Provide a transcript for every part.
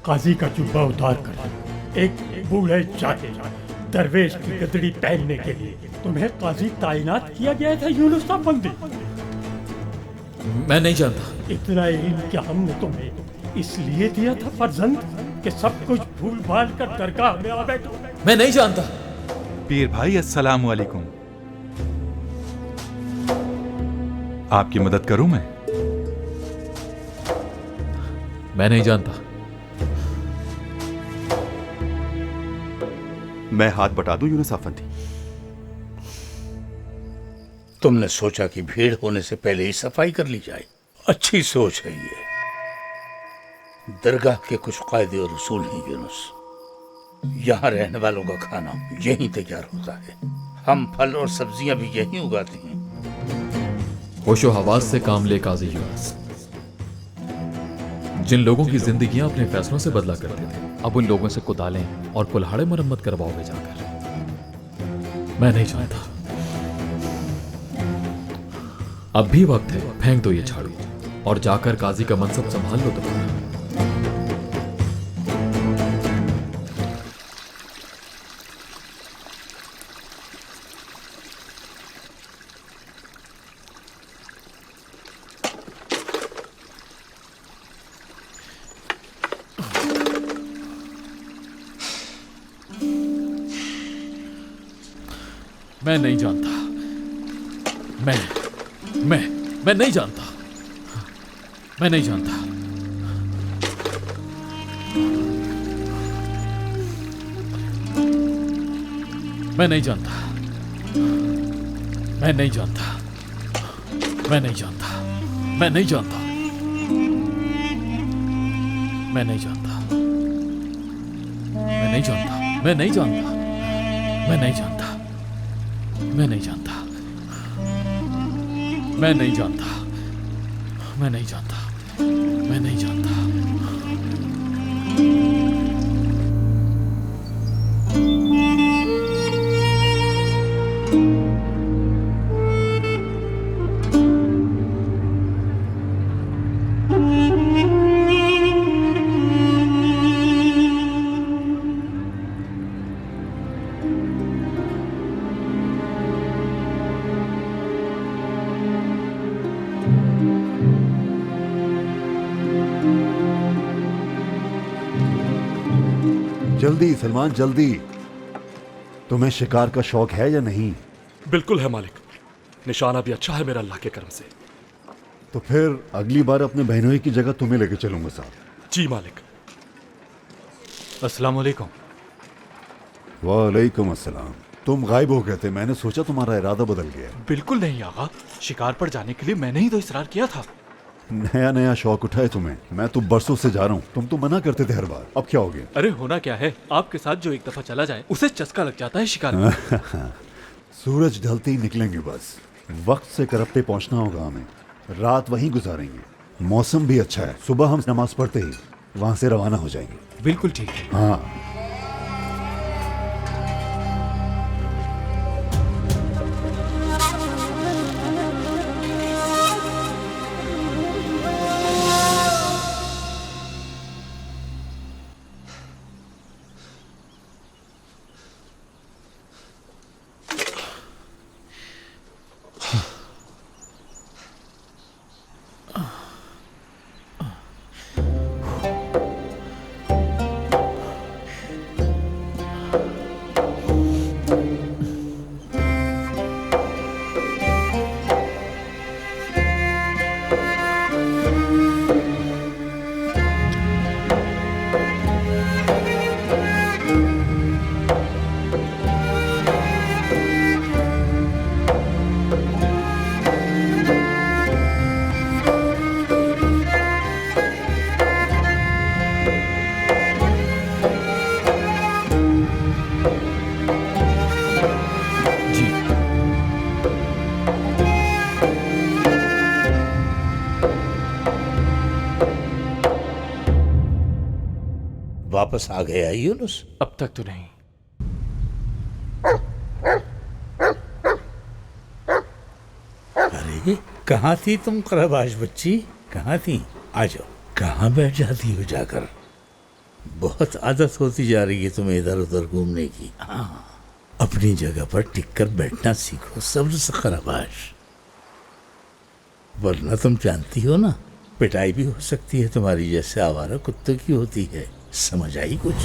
काजी का जुब्बा उतार कर एक बूढ़े जाहिल दरवेश की गदड़ी पहनने के लिए तुम्हें काजी ताइनात किया गया था यूनुस अफंदी। मैं नहीं जानता। इतना इल्म क्या हमने तुम्हें इसलिए दिया था फर्जंद कि सब कुछ भूल भाल कर दरगाह में आ बैठो? मैं नहीं जानता। पीर भाई अस्सलाम वालेकुम। आपकी मदद करूं मैं नहीं जानता। मैं हाथ बटा दूं यूनुस अफंदी? तुमने सोचा कि भीड़ होने से पहले ही सफाई कर ली जाए। अच्छी सोच है ये। दरगाह के कुछ कायदे और उसूल हैं यूनुस। यहाँ रहने वालों का खाना यहीं तैयार होता है। हम फल और सब्जियां भी यहीं उगाते हैं। होशो हवास से काम ले काजी यूनुस। जिन लोगों की जिंदगियां अपने फैसलों से बदला करते थे, अब उन लोगों से कुदालें और कुल्हाड़े मरम्मत करवाओगे जाकर? मैं नहीं जानता। अब भी वक्त है, फेंक दो ये झाड़ू और जाकर काजी का मनसब संभाल लो तुम्हारा। मैं नहीं जानता। मैं नहीं जानता। मैं नहीं जानता। मैं नहीं जानता। मैं नहीं जानता। मैं नहीं जानता। मैं नहीं जानता। मैं नहीं जानता। मैं नहीं जानता। मैं नहीं जानता। मैं नहीं जानता। मैं नहीं जानता। मैं नहीं जानता। मैं नहीं जानता। मैं नहीं जानता। जल्दी सलमान जल्दी। तुम्हें शिकार का शौक है या नहीं? बिल्कुल है मालिक। निशाना भी अच्छा है मेरा अल्लाह के करम से। तो फिर अगली बार अपने बहनोई की जगह तुम्हें लेके चलूंगा साहब। जी मालिक। अस्सलाम वालेकुम। वालेकुम अस्सलाम। तुम गायब हो गए थे, मैंने सोचा तुम्हारा इरादा बदल गया। बिल्कुल नहीं आगा, शिकार पर जाने के लिए मैंने ही तो इसरार किया था। नया नया शौक उठा है तुम्हें। मैं तो बरसों से जा रहा हूँ, तुम तो मना करते थे हर बार। अब क्या हो गया? अरे होना क्या है, आपके साथ जो एक दफा चला जाए उसे चस्का लग जाता है शिकार में। सूरज ढलते ही निकलेंगे बस। वक्त से करप्टे पहुंचना होगा हमें। रात वहीं गुजारेंगे। मौसम भी अच्छा है, सुबह हम नमाज पढ़ते ही वहां से रवाना हो जाएंगे। बिल्कुल ठीक है। हाँ। वापस आ गया यूनुस? अब तक तो नहीं। अरे कहाँ थी तुम करबाश बच्ची, कहाँ थी? आ जाओ। कहाँ बैठ जाती हो जाकर? बहुत आदत होती जा रही है तुम्हें इधर उधर घूमने की। हाँ, अपनी जगह पर टिककर बैठना सीखो, सब्र से खराबाश, वरना तुम जानती हो ना, पिटाई भी हो सकती है तुम्हारी जैसे आवारा कुत्तों की होती है। समझ आई कुछ?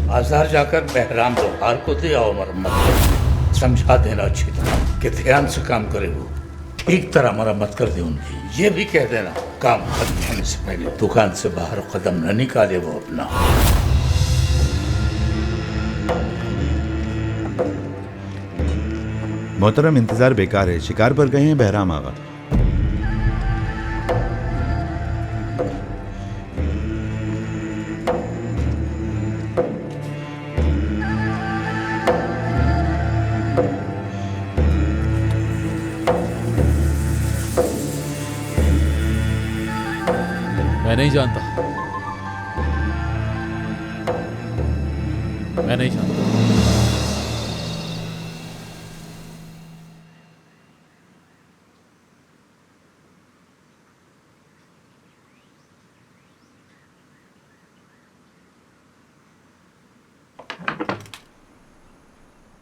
बाजार जाकर बहराम लोहार को दे आओ मरम्मत कर। समझा देना अच्छी तरह कि ध्यान से काम करे, वो ठीक तरह मरम्मत कर दे उनकी। ये भी कह देना काम खत्म होने से पहले दुकान से बाहर कदम न निकाले वो अपना। मोहतरम, इंतजार बेकार है, शिकार पर गए हैं बहराम आगा। मैं नहीं जानता, मैं नहीं जानता।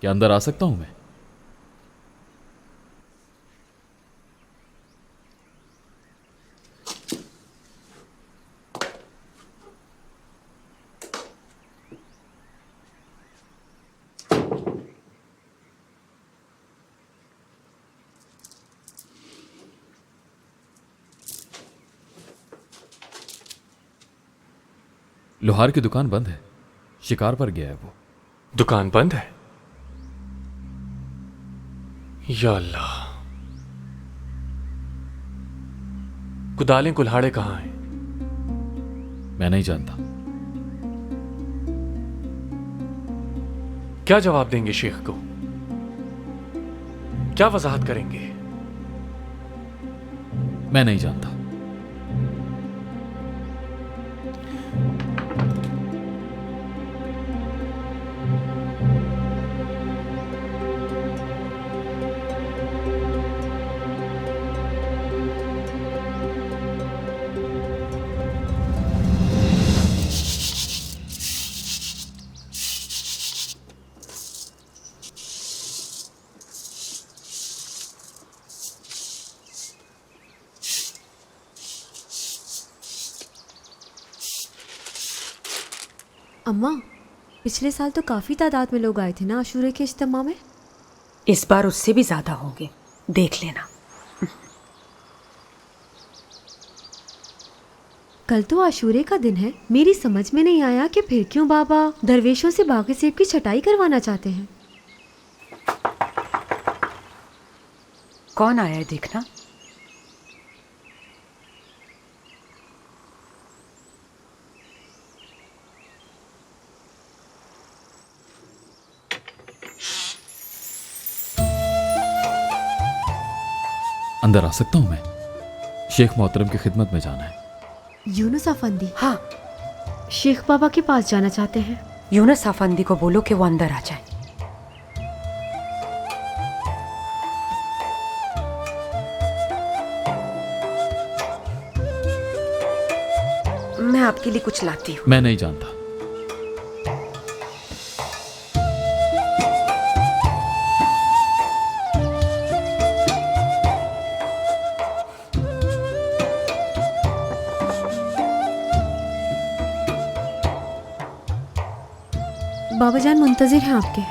क्या अंदर आ सकता हूं मैं? लोहार की दुकान बंद है, शिकार पर गया है वो। दुकान बंद है? या अल्लाह, कुदालें कुल्हाड़े कहां हैं? मैं नहीं जानता। क्या जवाब देंगे शेख को? क्या वजाहत करेंगे? मैं नहीं जानता। अम्मा, पिछले साल तो काफ़ी तादाद में लोग आए थे ना आशूरे के इज्तिमा में। इस बार उससे भी ज़्यादा होंगे, देख लेना। कल तो आशूरे का दिन है। मेरी समझ में नहीं आया कि फिर क्यों बाबा दरवेशों से बाकी सेब की छटाई करवाना चाहते हैं। कौन आया है देखना। अंदर आ सकता हूं मैं? शेख मोहतरम की खिदमत में जाना है। यूनुस अफंदी हाँ, शेख बाबा के पास जाना चाहते हैं। यूनुस अफंदी को बोलो कि वो अंदर आ जाए। मैं आपके लिए कुछ लाती हूँ। मैं नहीं जानता। बाबा जान मुंतजिर हैं आपके।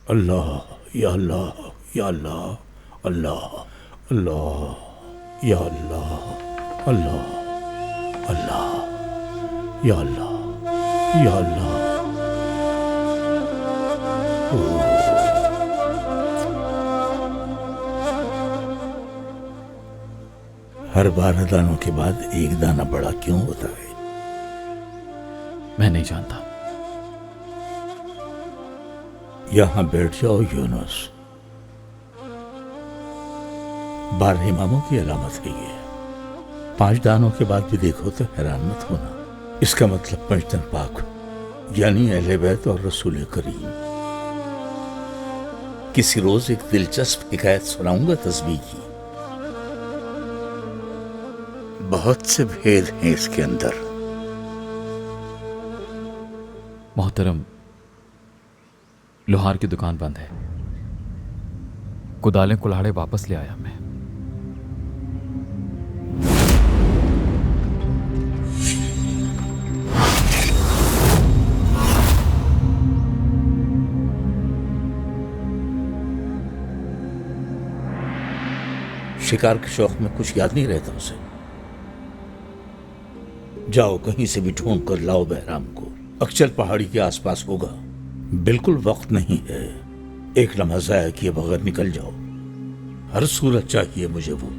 अल्लाह या अल्लाह या अल्लाह अल्लाह अल्लाह या अल्लाह अल्लाह अल्लाह या अल्लाह या अल्लाह। हर 12 दानों के बाद एक दाना बड़ा क्यों होता है? मैं नहीं जानता। यहां बैठ जाओ यूनुस। 12 इमामों की अलामत है ये। 5 दानों के बाद भी देखो तो हैरान मत होना। इसका मतलब पंचतन पाक यानी अहले बैत और रसूल करीम। किसी रोज एक दिलचस्प हिकायत सुनाऊंगा तस्बीह की। बहुत से भेद हैं इसके अंदर। मोहतरम, लोहार की दुकान बंद है। कुदालें कुल्हाड़े वापस ले आया मैं। शिकार के शौक में कुछ याद नहीं रहता उसे। जाओ कहीं से भी ढूंढ कर लाओ बहराम को। अक्चल पहाड़ी के आसपास होगा। बिल्कुल वक्त नहीं है। एक लम्हा ज़ाया किए बगैर निकल जाओ। हर सूरत चाहिए मुझे वो।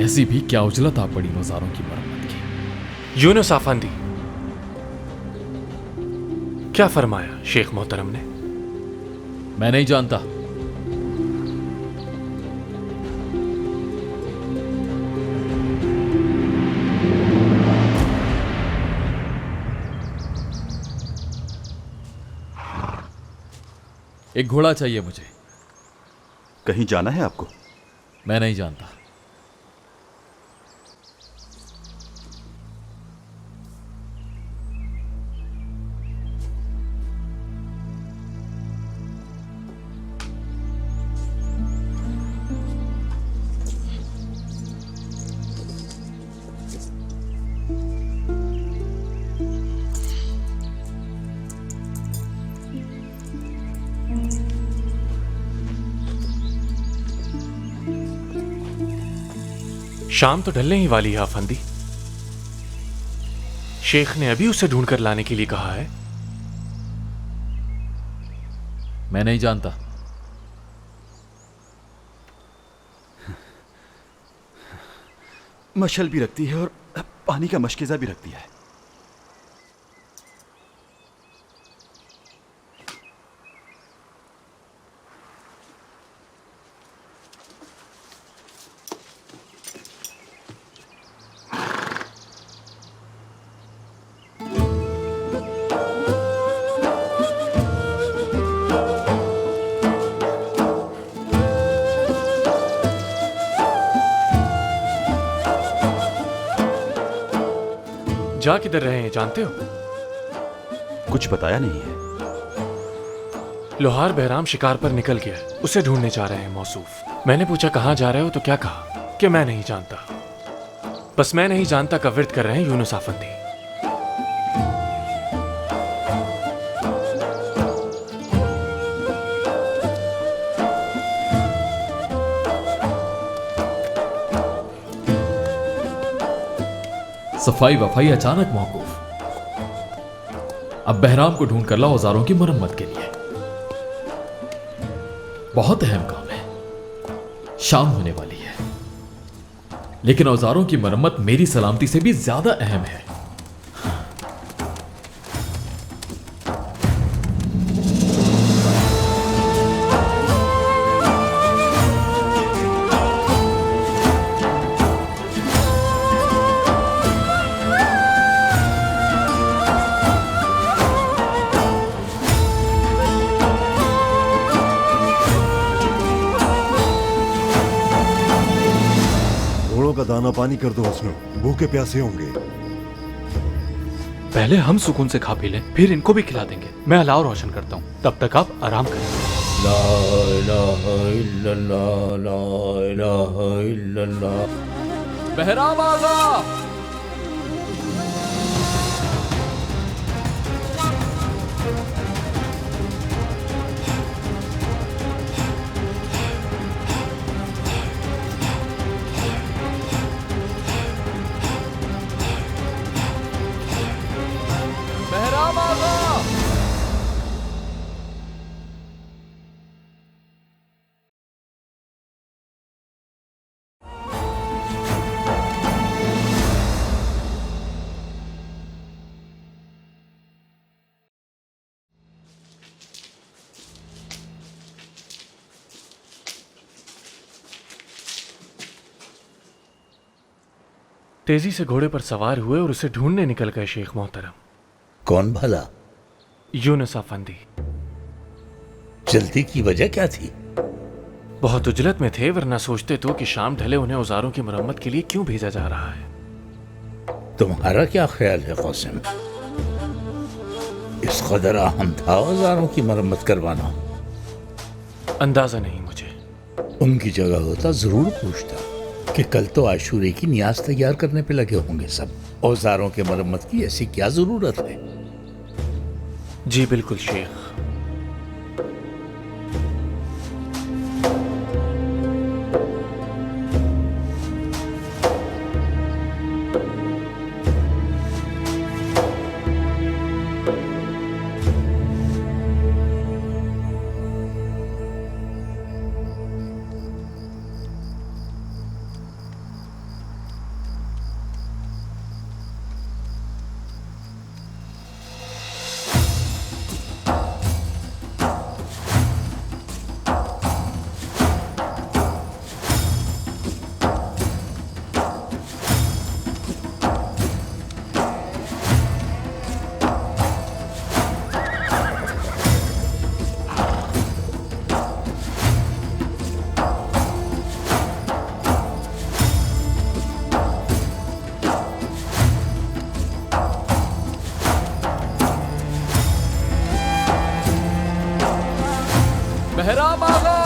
ऐसी भी क्या उजलत आ पड़ी मज़ारों की मरम्मत की। यूनुस आफंदी, क्या फरमाया शेख मोहतरम ने? मैं नहीं जानता। एक घोड़ा चाहिए मुझे। कहीं जाना है आपको? मैं नहीं जानता। शाम तो ढलने ही वाली है आफंदी। शेख ने अभी उसे ढूंढ कर लाने के लिए कहा है। मैं नहीं जानता। मशल भी रखती है और पानी का मशकीज़ा भी रखती है। जा किधर रहे हैं जानते हो? कुछ बताया नहीं है। लोहार बहराम शिकार पर निकल गया है, उसे ढूंढने जा रहे हैं मौसूफ। मैंने पूछा कहाँ जा रहे हो तो क्या कहा कि मैं नहीं जानता। बस मैं नहीं जानता का विर्द कर रहे हैं यूनुस आफंदी। सफाई वफाई अचानक मौकूफ। अब बहराम को ढूंढ कर लाओ औजारों की मरम्मत के लिए। बहुत अहम काम है, शाम होने वाली है, लेकिन औजारों की मरम्मत मेरी सलामती से भी ज्यादा अहम है। का दाना पानी कर दो उसनो, भूखे प्यासे होंगे। पहले हम सुकून से खा पी लें, फिर इनको भी खिला देंगे। मैं अलाव रोशन करता हूँ, तब तक आप आराम करें। ला इलाहा इल्लल्लाह, ला इलाहा इल्लल्लाह। बहराम आगा। तेजी से घोड़े पर सवार हुए और उसे ढूंढने निकल गए शेख मोहतरम। कौन भला? यूनुस आफंदी। जल्दी की वजह क्या थी? बहुत उजलत में थे, वरना सोचते तो कि शाम ढले उन्हें औजारों की मरम्मत के लिए क्यों भेजा जा रहा है। तुम्हारा क्या ख्याल है कासिम? इस कदर अहम था औजारों की मरम्मत करवाना? अंदाजा नहीं मुझे। उनकी जगह होता जरूर पूछता कि कल तो आशूरे की नियाज तैयार करने पे लगे होंगे सब। औजारों के मरम्मत की ऐसी क्या जरूरत है? जी बिल्कुल शेख। बहराम आगा।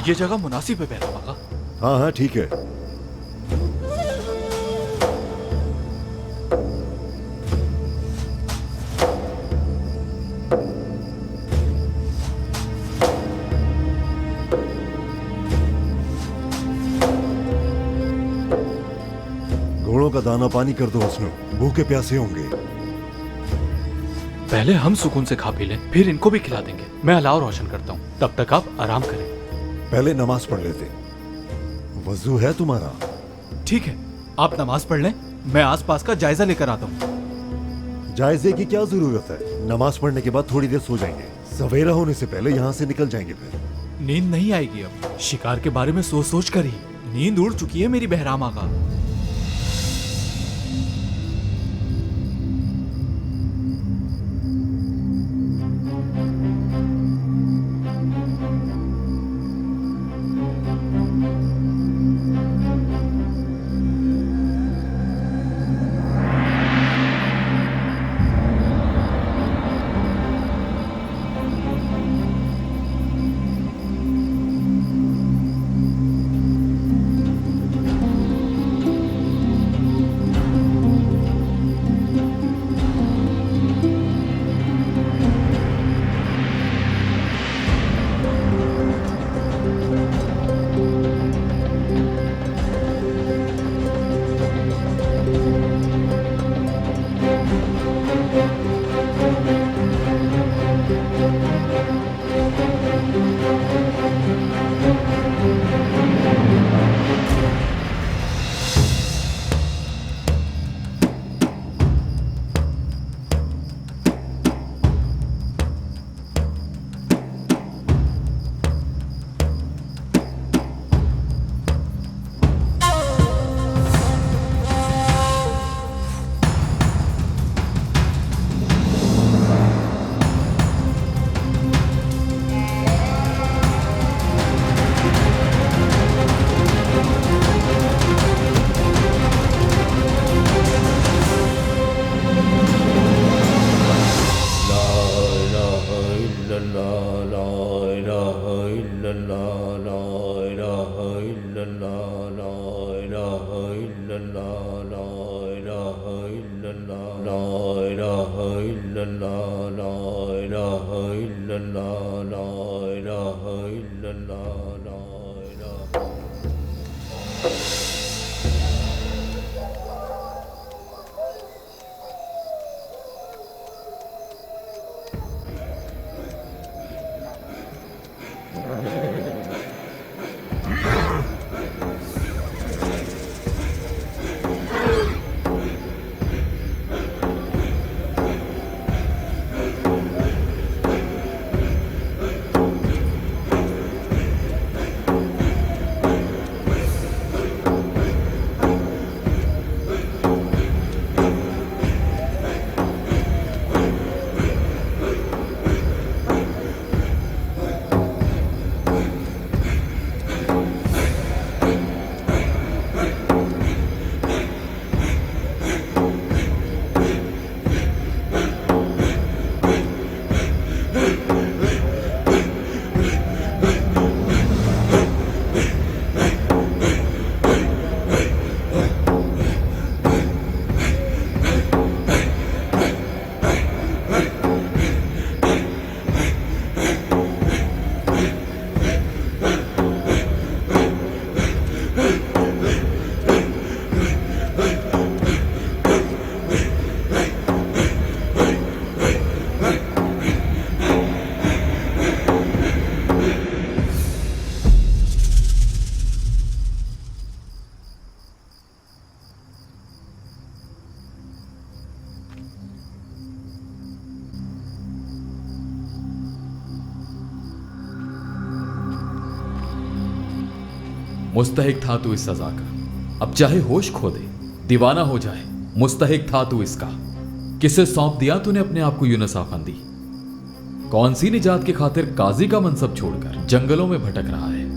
ये जगह मुनासिब है बहराम आगा। हाँ हाँ ठीक है। घोड़ों का दाना पानी कर दो उसनो, भूखे प्यासे होंगे। पहले हम सुकून से खा पी लें, फिर इनको भी खिला देंगे। मैं अलाव रोशन करता हूँ, तब तक आप आराम करें। पहले नमाज पढ़ लेते। वजू है तुम्हारा? ठीक है, आप नमाज पढ़ लें, मैं आसपास का जायजा लेकर आता हूँ। जायजे की क्या जरूरत है? नमाज पढ़ने के बाद थोड़ी देर सो जाएंगे, सवेरा होने से पहले यहाँ से निकल जाएंगे। फिर नींद नहीं आएगी अब, शिकार के बारे में सोच सोच कर ही नींद उड़ चुकी है मेरी बहराम आका। मुस्तहिक था तू इस सजा का, अब चाहे होश खो दे, दीवाना हो जाए, मुस्तहिक था तू इसका। किसे सौंप दिया तूने अपने आप को यूनुस आफंदी? कौन सी निजात की खातिर काजी का मनसब छोड़कर जंगलों में भटक रहा है?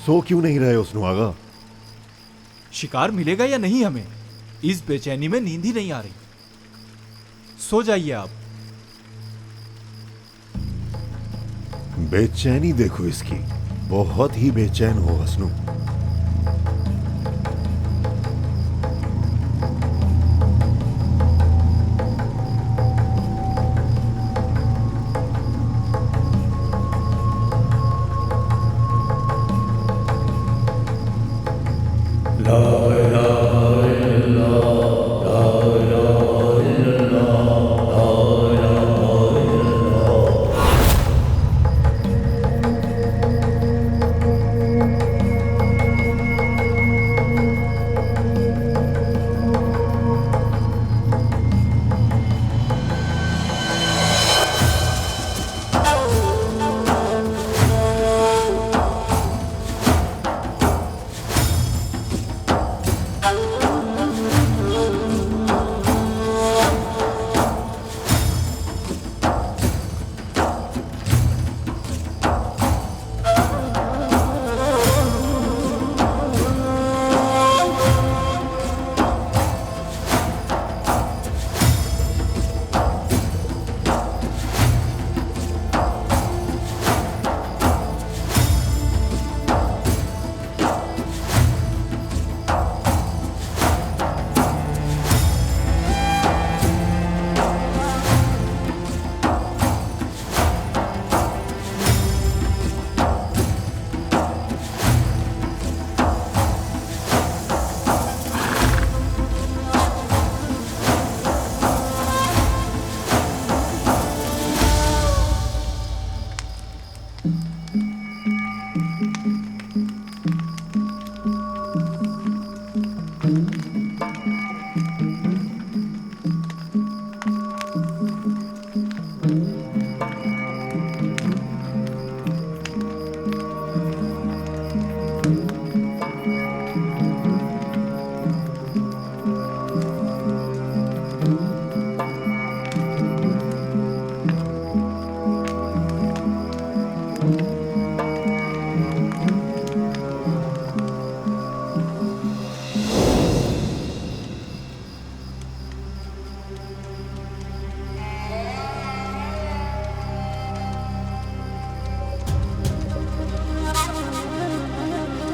सो क्यों नहीं रहे उसनु आगा? शिकार मिलेगा या नहीं हमें, इस बेचैनी में नींद ही नहीं आ रही। सो जाइए आप। बेचैनी देखो इसकी, बहुत ही बेचैन हो हसनू।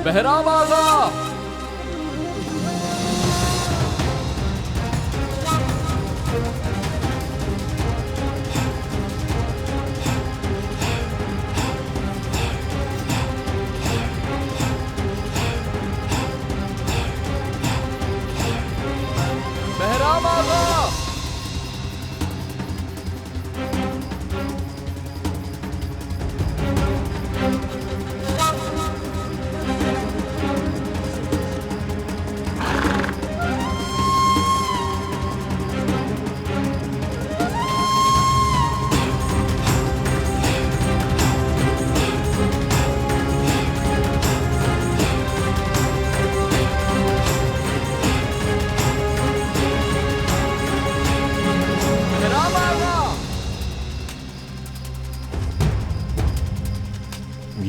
बहराम आगा। बहराम आगा।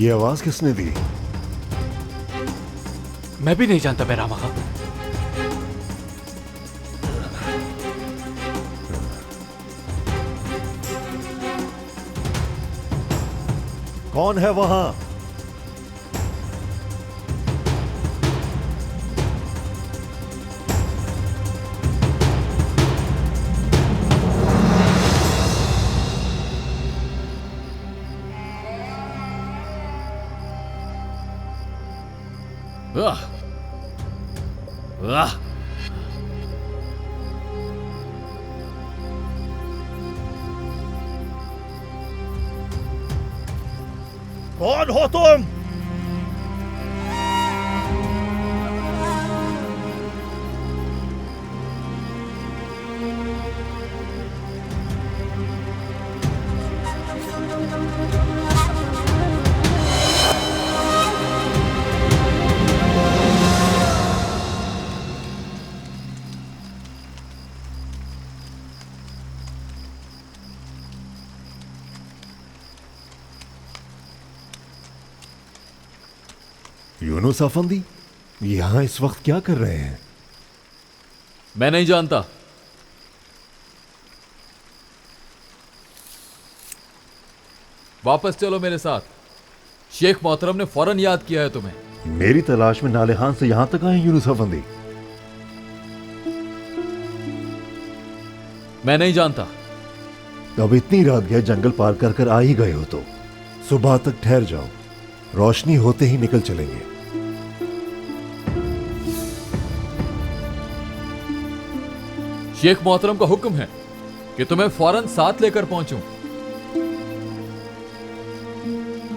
ये आवाज किसने दी? मैं भी नहीं जानता बहराम आगा। कौन है वहां? कौन हो तुम? यूनुस अफंदी यहाँ इस वक्त क्या कर रहे हैं? मैं नहीं जानता। वापस चलो मेरे साथ। शेख मोहतरम ने फौरन याद किया है तुम्हें। मेरी तलाश में नालेहान से यहां तक आए यूनुस अफंदी? मैं नहीं जानता। अब इतनी रात गए, जंगल पार कर कर आ ही गए हो तो सुबह तक ठहर जाओ, रोशनी होते ही निकल चलेंगे। शेख मोहतरम का हुक्म है कि तुम्हें फौरन साथ लेकर पहुंचूं।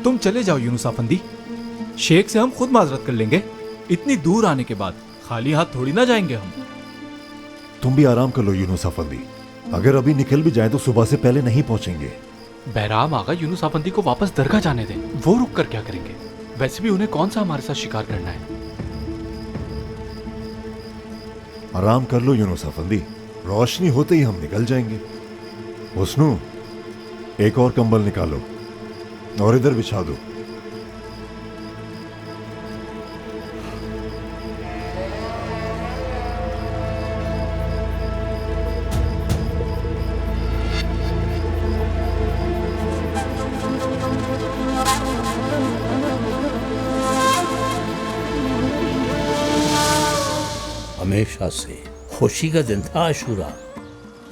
तुम चले जाओ यूनुस अफंदी, शेख से हम खुद माजरत कर लेंगे। इतनी दूर आने के बाद खाली हाथ थोड़ी ना जाएंगे हम। तुम भी आराम कर लो यूनुस अफंदी, अगर अभी निकल भी जाए तो सुबह से पहले नहीं पहुंचेंगे। बहराम आगा यूनुस अफंदी को वापस दरगाह जाने दें, वो रुक कर क्या करेंगे? वैसे भी उन्हें कौन सा हमारे साथ शिकार करना है। आराम कर लो यूनुस अफंदी, रोशनी होते ही हम निकल जाएंगे। हुस्नू, एक और कंबल निकालो और इधर बिछा दो। हमेशा से खुशी का दिन था आशूरा,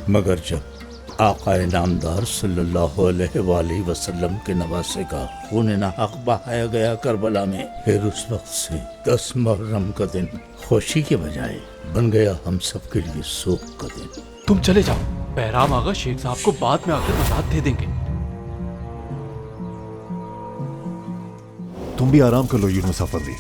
मगर जब आक़ाए नामदार सल्लल्लाहु अलैहि वसल्लम के नवासे का खून नाहक बहाया गया करबला में, फिर उस वक्त से 10 मुहर्रम का दिन खुशी के बजाय बन गया हम सब के लिए शोक का दिन। तुम चले जाओ, बहराम आगा शेख साहब को बाद में आकर वजाहत दे देंगे। तुम भी आराम कर लो यूनुस अफंदी।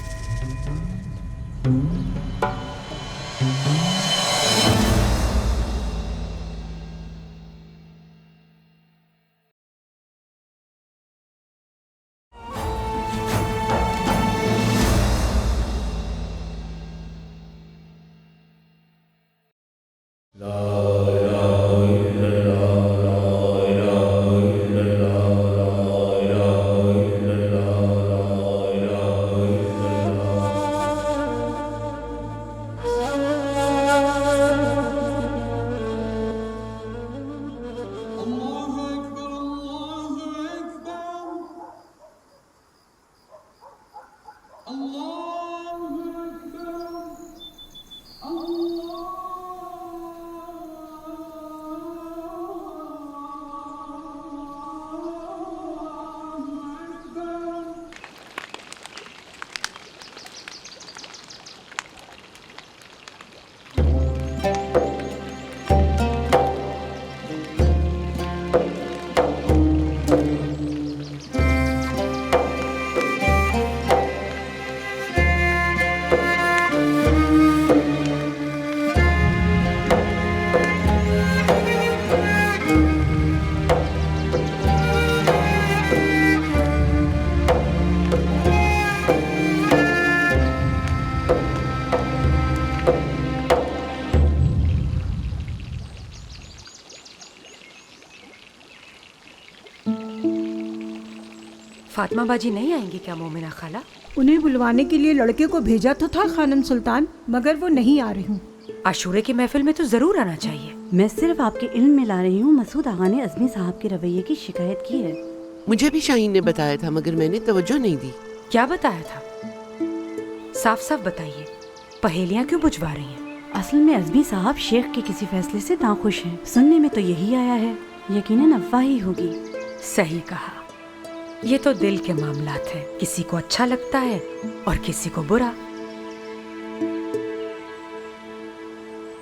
फातिमा बाजी नहीं आएंगी क्या मोमिना खाला? उन्हें बुलवाने के लिए लड़के को भेजा तो था खानम सुल्तान, मगर वो नहीं आ रही हूँ। आशूरे की महफिल में तो जरूर आना चाहिए। मैं सिर्फ आपके इल्म में ला रही हूँ। मसूद आगा ने अज़मी साहब के रवैये की शिकायत की है। मुझे भी शाहीन ने बताया था, मगर मैंने तवज्जो नहीं दी। क्या बताया था? साफ साफ बताइए, पहेलियाँ क्यों बुझवा रही हैं? असल में अज़मी साहब शेख के किसी फैसले से नाखुश हैं। सुनने में तो यही आया है, यकीनन अफवाह ही होगी। सही कहा, ये तो दिल के मामलात हैं। किसी को अच्छा लगता है और किसी को बुरा।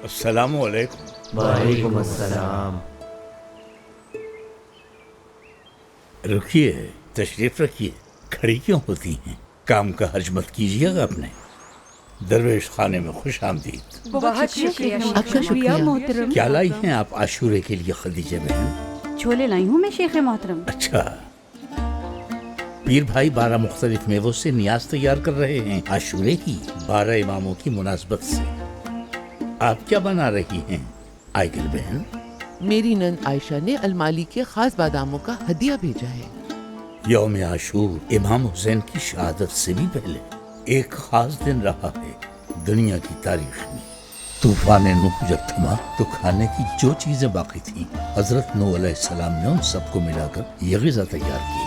अस्सलामु अलैकुम। वालेकुम अस्सलाम। रुकिए, तशरीफ रखिए। खड़ी क्यों होती हैं? काम का हर्ज मत कीजिएगा अपने। दरवेश खाने में खुश आमदीद। बहुत शुक्रिया मोहतरम। क्या लाई हैं आप आशूरे के लिए खदीजा बहन? छोले लाई हूँ मैं शेख मोहतरम। अच्छा, पीर भाई 12 मुख्तलिफ मेवों से नियाज तैयार कर रहे हैं आशूरे की 12 इमामों की मुनासबत से। आप क्या बना रही हैं आयगिल बहन? मेरी नंद आयशा ने अलमाली के खास बादामों का हदिया भेजा है। यौम आशूर इमाम हुसैन की शहादत से भी पहले एक खास दिन रहा है दुनिया की तारीख में। तूफान नूह जब थमा तो खाने की जो चीजें बाकी थी हजरत नूह अलैहिस्सलाम ने उन सबको मिलाकर ये ग़िज़ा तैयार की।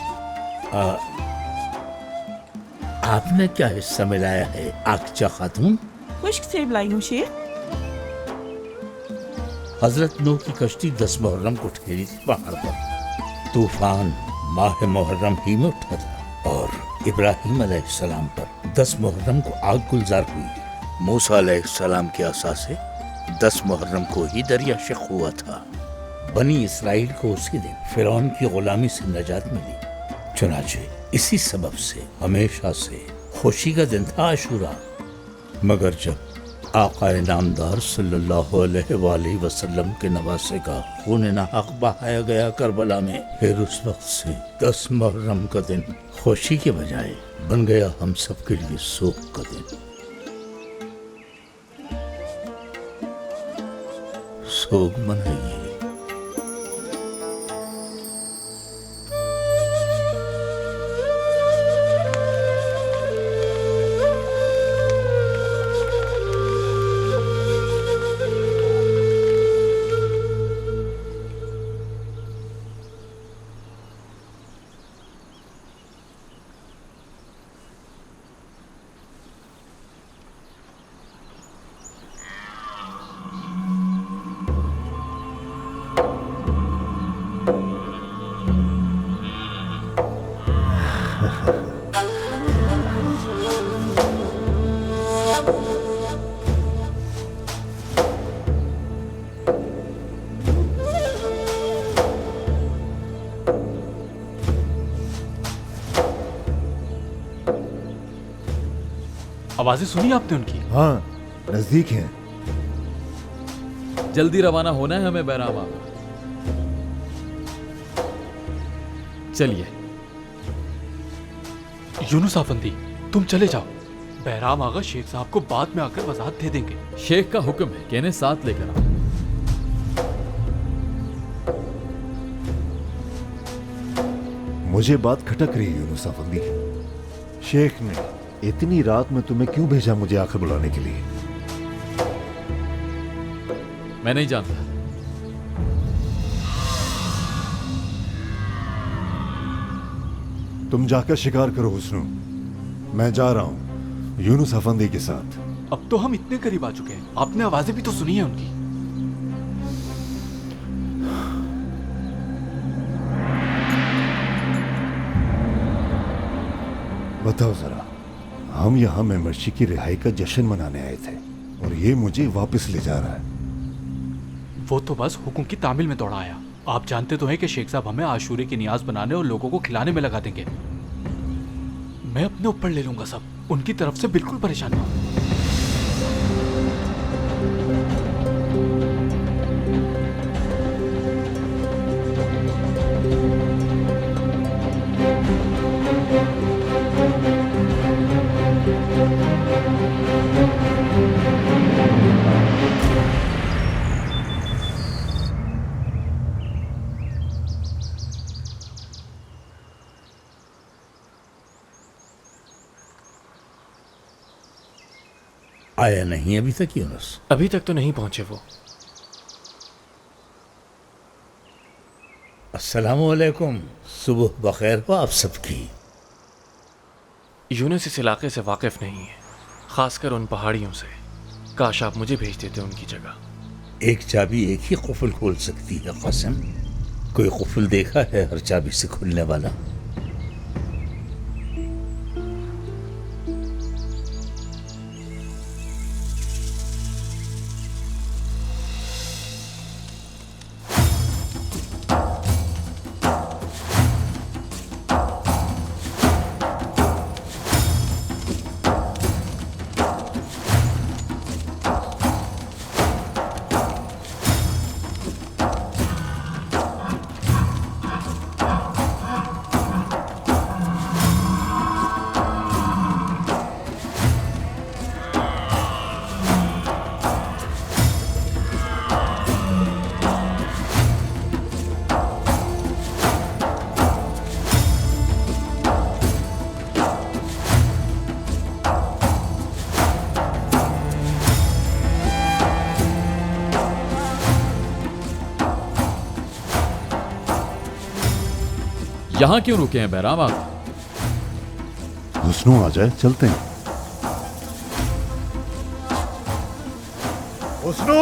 आपने क्या हिस्सा मिलाया है आकिजा खातून? खुश्क सेब लाई हूँ शेख। हजरत नूह की कश्ती 10 मुहर्रम को ठहरी थी पहाड़ पर। तूफान माह मुहर्रम ही में उठा था और इब्राहिम अलैहिस्सलाम पर 10 मुहर्रम को आग गुलजार हुई। मूसा अलैहिस्सलाम के आसा से 10 मुहर्रम को ही दरिया शक हुआ था। बनी इसराइल को उसी दिन फिरौन की गुलामी से नजात मिली। चुनाचे इसी सबब से हमेशा से खुशी का दिन था आशूरा। मगर जब आक़ाए नामदार सल्लल्लाहु अलैहि वसल्लम के नवासे का खून नाहक बहाया गया करबला में, फिर उस वक्त से 10 मुहर्रम का दिन खुशी के बजाय बन गया हम सब के लिए शोक का दिन। शोक मनाइए। आवाजें सुनी आपने उनकी? हाँ, नजदीक हैं। जल्दी रवाना होना है हमें बहराम आगा। चलिए। यूनुस आफंदी, तुम चले जाओ। बहराम आगा शेख साहब को बाद में आकर वजाहत दे देंगे। शेख का हुक्म है कि इन्हें साथ लेकर आओ। मुझे बात खटक रही है यूनुस आफंदी। शेख ने इतनी रात में तुम्हें क्यों भेजा मुझे आकर बुलाने के लिए? मैं नहीं जानता। तुम जाकर शिकार करो हुस्नू। मैं जा रहा हूं यूनुस अफंदी के साथ। अब तो हम इतने करीब आ चुके हैं, आपने आवाजें भी तो सुनी है उनकी। बताओ जरा, हम यहाँ मेमर्शी की रिहाई का जश्न मनाने आए थे और ये मुझे वापस ले जा रहा है। वो तो बस हुक्म की तामील में दौड़ा आया। आप जानते तो हैं कि शेख साहब हमें आशूरे की नियाज बनाने और लोगों को खिलाने में लगा देंगे। मैं अपने ऊपर ले लूंगा सब, उनकी तरफ से बिल्कुल परेशान ना हो। आया नहीं अभी तक यूनुस? अभी तक तो नहीं पहुंचे वो। अस्सलामुअलैकुम। सुबह बखैर हो आप सबकी। यूनुस इस इलाके से वाकिफ नहीं है, खासकर उन पहाड़ियों से। काश आप मुझे भेज देते उनकी जगह। एक चाबी एक ही कुफल खोल सकती है कासिम। कोई कुफल देखा है हर चाबी से खुलने वाला? यहाँ क्यों रुके हैं बहराम आका? हुस्नो आ जाए, चलते हैं। हुस्नो!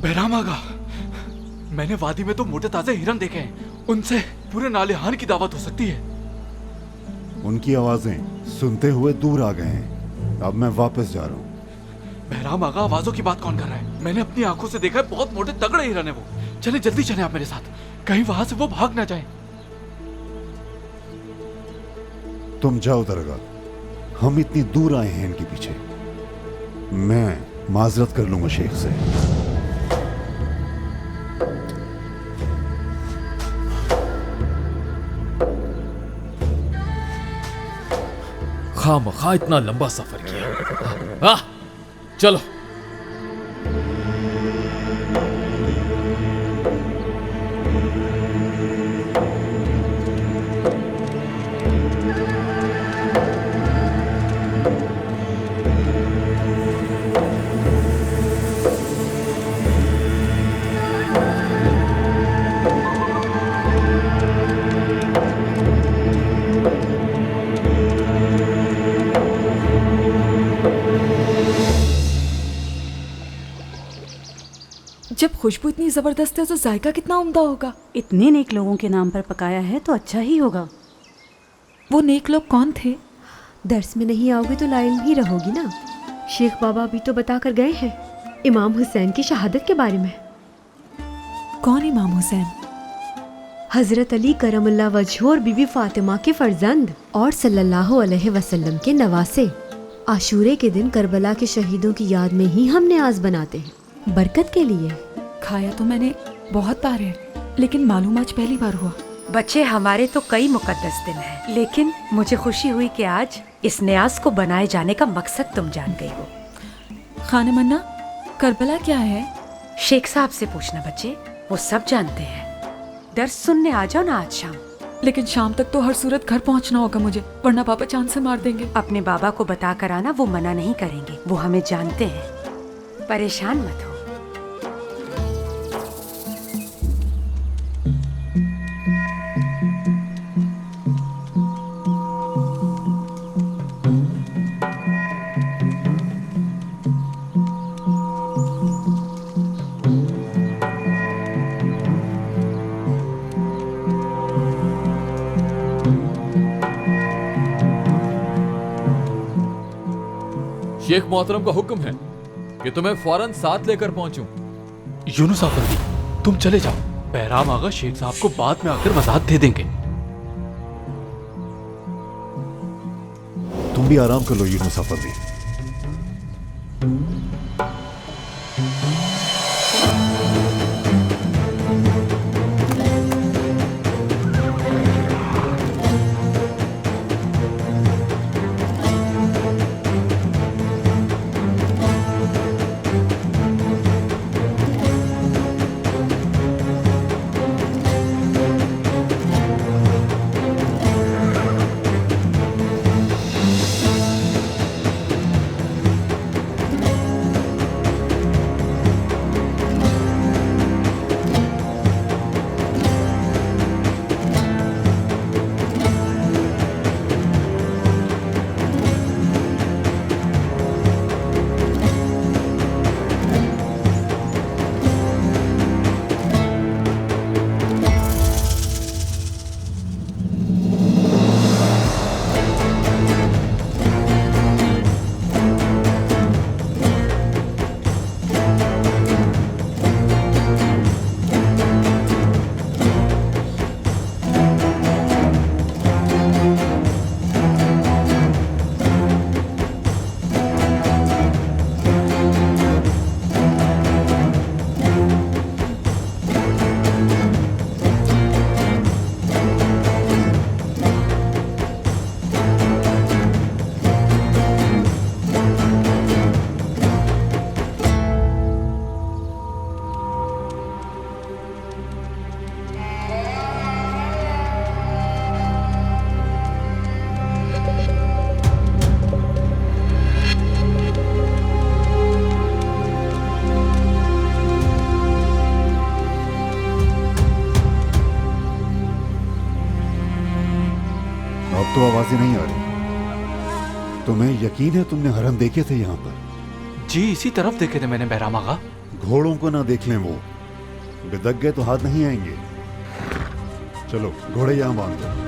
बहराम आगा, मैंने वादी में तो मोटे ताजे हिरन देखे हैं, उनसे पूरे नालिहान की दावत हो सकती है। उनकी आवाजें सुनते हुए दूर आ गए हैं। अब मैं वापस जा रहा हूँ। बहराम आगा, आवाजों की बात कौन कर रहा है? मैंने अपनी आंखों से देखा है, बहुत मोटे तगड़े हिरन है वो। चले जल्दी चले आप मेरे साथ, कहीं वहां से वो भाग ना जाए। तुम जाओ दरगाह, हम इतनी दूर आए हैं इनके पीछे। मैं माजरत कर लूंगा शेख से। खामखा इतना लंबा सफर किया। चलो। जब खुशबू इतनी जबरदस्त है तो जायका कितना उम्दा होगा। इतने नेक लोगों के नाम पर पकाया है तो अच्छा ही होगा। वो नेक लोग कौन थे? दर्स में नहीं आओगे तो लाइल ही रहोगी ना। शेख बाबा भी तो बता कर गए हैं इमाम हुसैन की शहादत के बारे में। कौन इमाम हुसैन? हजरत अली करमुल्लाह वजह और बीबी फातिमा के फर्जंद और सल्लल्लाहु अलैहि वसल्लम के नवासे। आशूरे के दिन करबला के शहीदों की याद में ही हम न्याज बनाते हैं, बरकत के लिए। खाया तो मैंने बहुत बार है, लेकिन मालूम आज पहली बार हुआ। बच्चे, हमारे तो कई मुकद्दस दिन हैं, लेकिन मुझे खुशी हुई कि आज इस न्याज को बनाए जाने का मकसद तुम जान गई हो। खाने मन्ना, करबला क्या है? शेख साहब से पूछना बच्चे, वो सब जानते हैं। दर्स सुनने आ जाओ ना आज शाम। लेकिन शाम तक तो हर सूरत घर पहुंचना होगा मुझे, वरना पापा चांद से मार देंगे। अपने बाबा को बता कर आना, वो मना नहीं करेंगे, वो हमें जानते हैं। परेशान मत हो। शेख मोहतरम का हुक्म है कि तुम्हें फौरन साथ लेकर पहुंचूं। यूनुस अफंदी, तुम चले जाओ। बहराम आगा शेख साहब को बाद में आकर वजाहत दे देंगे। तुम भी आराम कर लो यूनुस अफंदी। तो आवाजें नहीं आ रही। तुम्हें यकीन है तुमने हरम देखे थे यहाँ पर? जी इसी तरफ देखे थे मैंने बहराम आगा। घोड़ों को ना देख लें, वो बिदक गए तो हाथ नहीं आएंगे। चलो घोड़े यहाँ बांध दो।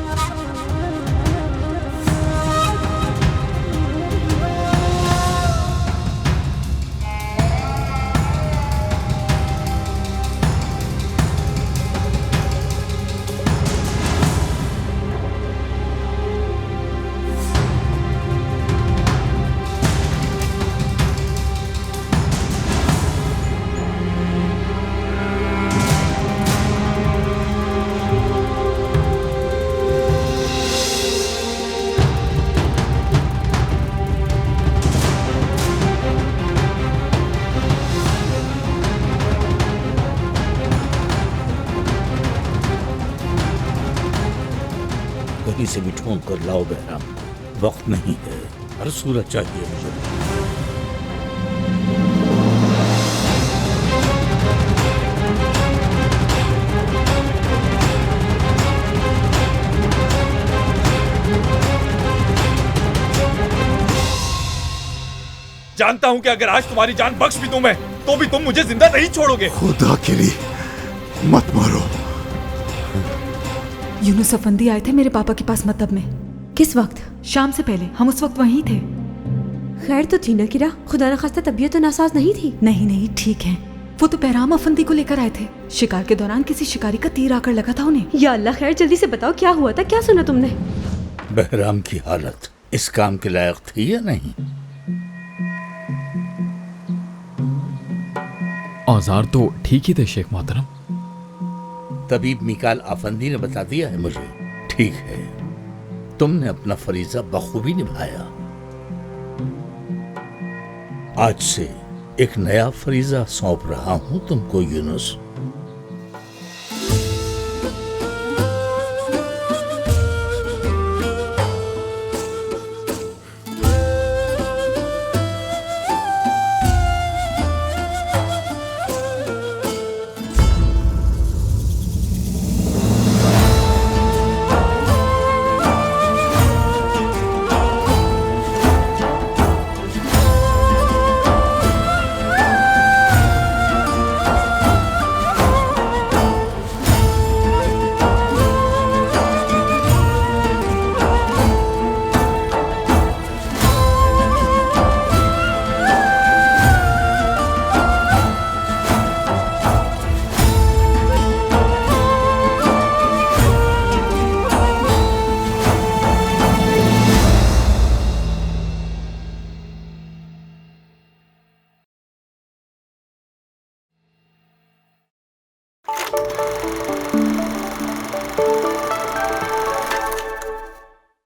कहीं से भी ढूंढ कर लाओ बहराम, वक्त नहीं है, हर सूरत चाहिए मुझे। जानता हूं कि अगर आज तुम्हारी जान बख्श भी दूं मैं, तो भी तुम मुझे जिंदा नहीं छोड़ोगे। खुदा के लिए मत मारो। यूनुस अफंदी आए थे मेरे पापा के पास मतब में। किस वक्त? शाम से पहले। हम उस वक्त वहीं थे। खैर तो थी ना किरा? खुदा न खास्ता तबीयत तो नासाज नहीं थी? नहीं नहीं ठीक है। वो तो बहराम अफंदी को लेकर आए थे। शिकार के दौरान किसी शिकारी का तीर आकर लगा था उन्हें। या अल्लाह, खैर जल्दी से बताओ क्या हुआ था, क्या सुना तुमने? बहराम की हालत इस काम के लायक थी या नहीं? औजार तो ठीक ही थे शेख मोहतरम। तबीब मिकाल आफंदी ने बता दिया है मुझे। ठीक है, तुमने अपना फरीजा बखूबी निभाया। आज से एक नया फरीजा सौंप रहा हूं तुमको यूनुस।